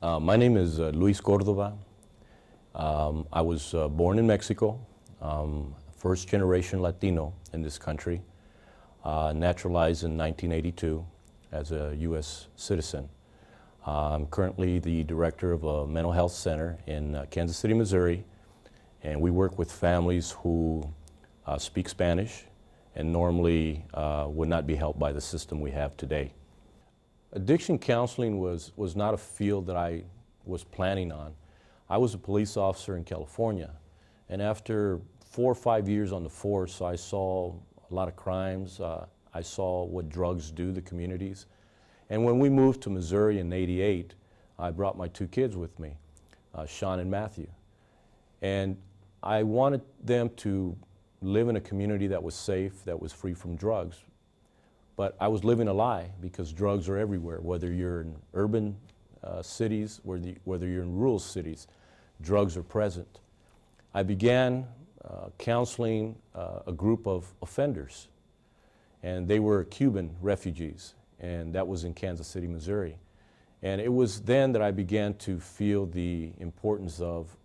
My name is Luis Cordova. I was born in Mexico, first generation Latino in this country, naturalized in 1982 as a U.S. citizen. I'm currently the director of a mental health center in Kansas City, Missouri, and we work with families who speak Spanish and normally would not be helped by the system we have today. Addiction counseling was not a field that I was planning on. I was a police officer in California, and after 4 or 5 years on the force, I saw a lot of crimes. I saw what drugs do to communities. And when we moved to Missouri in '88, I brought my 2 kids with me, Sean and Matthew. And I wanted them to live in a community that was safe, that was free from drugs. But I was living a lie because drugs are everywhere, whether you're in urban cities, whether you're in rural cities, drugs are present. I began counseling a group of offenders, and they were Cuban refugees, and that was in Kansas City, Missouri. And it was then that I began to feel the importance of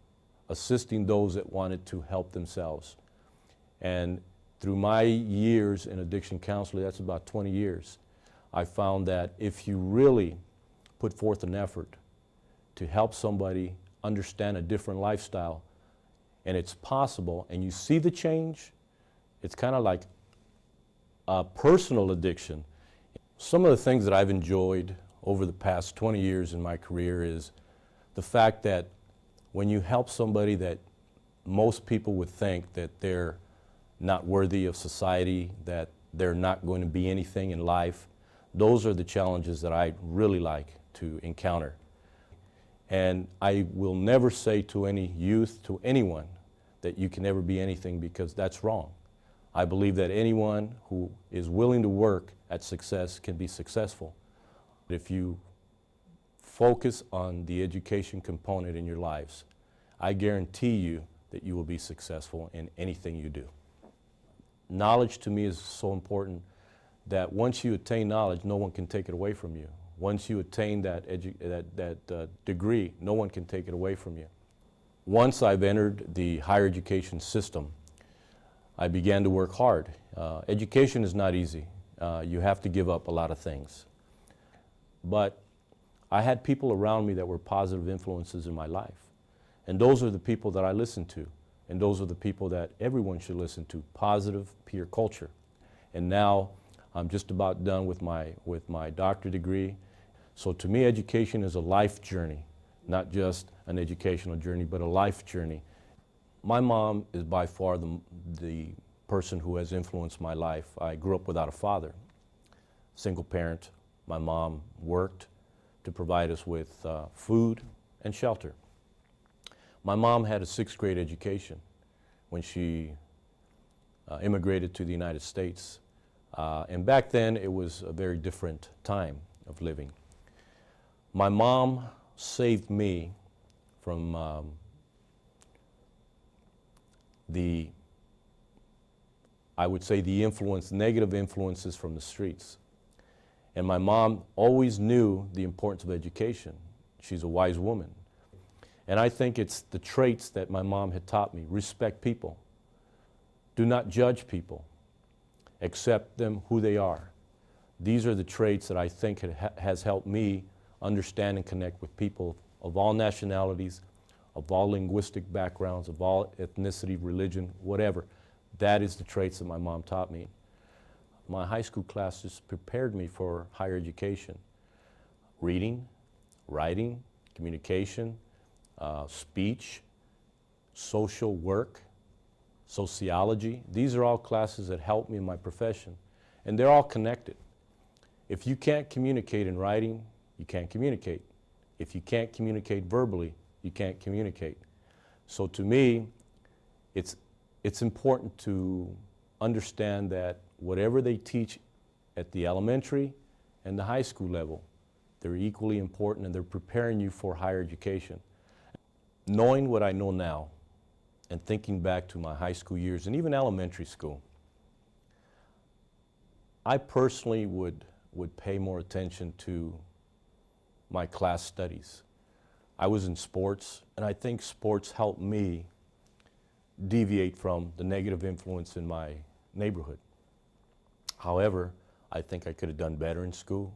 assisting those that wanted to help themselves. And through my years in addiction counseling, that's about 20 years, I found that if you really put forth an effort to help somebody understand a different lifestyle, and it's possible, and you see the change, it's kind of like a personal addiction. Some of the things that I've enjoyed over the past 20 years in my career is the fact that when you help somebody that most people would think that they're not worthy of society, that they're not going to be anything in life, those are the challenges that I really like to encounter. And I will never say to any youth, to anyone, that you can never be anything, because that's wrong. I believe that anyone who is willing to work at success can be successful. If you focus on the education component in your lives, I guarantee you that you will be successful in anything you do. Knowledge to me is so important that once you attain knowledge, no one can take it away from you. Once you attain that degree, no one can take it away from you. Once I've entered the higher education system, I began to work hard. Education is not easy. You have to give up a lot of things. But I had people around me that were positive influences in my life. And those are the people that I listened to. And those are the people that everyone should listen to, positive peer culture. And now I'm just about done with my doctorate degree. So to me, education is a life journey, not just an educational journey, but a life journey. My mom is by far the person who has influenced my life. I grew up without a father, single parent. My mom worked to provide us with food and shelter. My mom had a 6th grade education when she immigrated to the United States. And back then, it was a very different time of living. My mom saved me from I would say the negative influences from the streets. And my mom always knew the importance of education. She's a wise woman. And I think it's the traits that my mom had taught me. Respect people. Do not judge people. Accept them who they are. These are the traits that I think has helped me understand and connect with people of all nationalities, of all linguistic backgrounds, of all ethnicity, religion, whatever. That is the traits that my mom taught me. My high school classes prepared me for higher education. Reading, writing, communication, speech, social work, sociology. These are all classes that help me in my profession, and they're all connected. If you can't communicate in writing, you can't communicate. If you can't communicate verbally, you can't communicate. So to me, it's important to understand that whatever they teach at the elementary and the high school level, they're equally important, and they're preparing you for higher education. Knowing what I know now and thinking back to my high school years and even elementary school, I personally would pay more attention to my class studies. I was in sports, and I think sports helped me deviate from the negative influence in my neighborhood. However, I think I could have done better in school.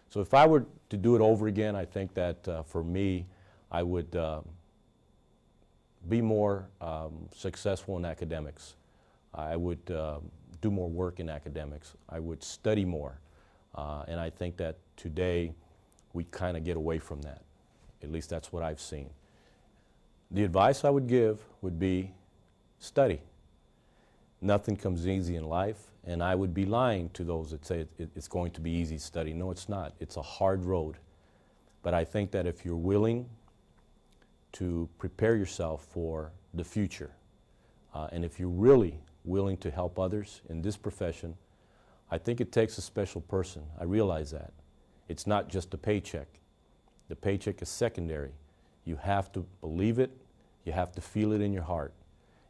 So if I were to do it over again, I think that for me, I would be more successful in academics. I would do more work in academics. I would study more. And I think that today we kind of get away from that. At least that's what I've seen. The advice I would give would be study. Nothing comes easy in life, and I would be lying to those that say it's going to be easy to study. No, it's not. It's a hard road. But I think that if you're willing to prepare yourself for the future, and if you're really willing to help others in this profession, I think it takes a special person. I realize that. It's not just a paycheck. The paycheck is secondary. You have to believe it. You have to feel it in your heart.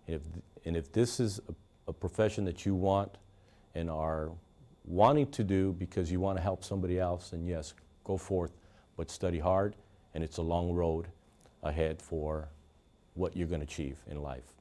And if this is a profession that you want and are wanting to do because you want to help somebody else, then yes, go forth, but study hard, and it's a long road ahead for what you're going to achieve in life.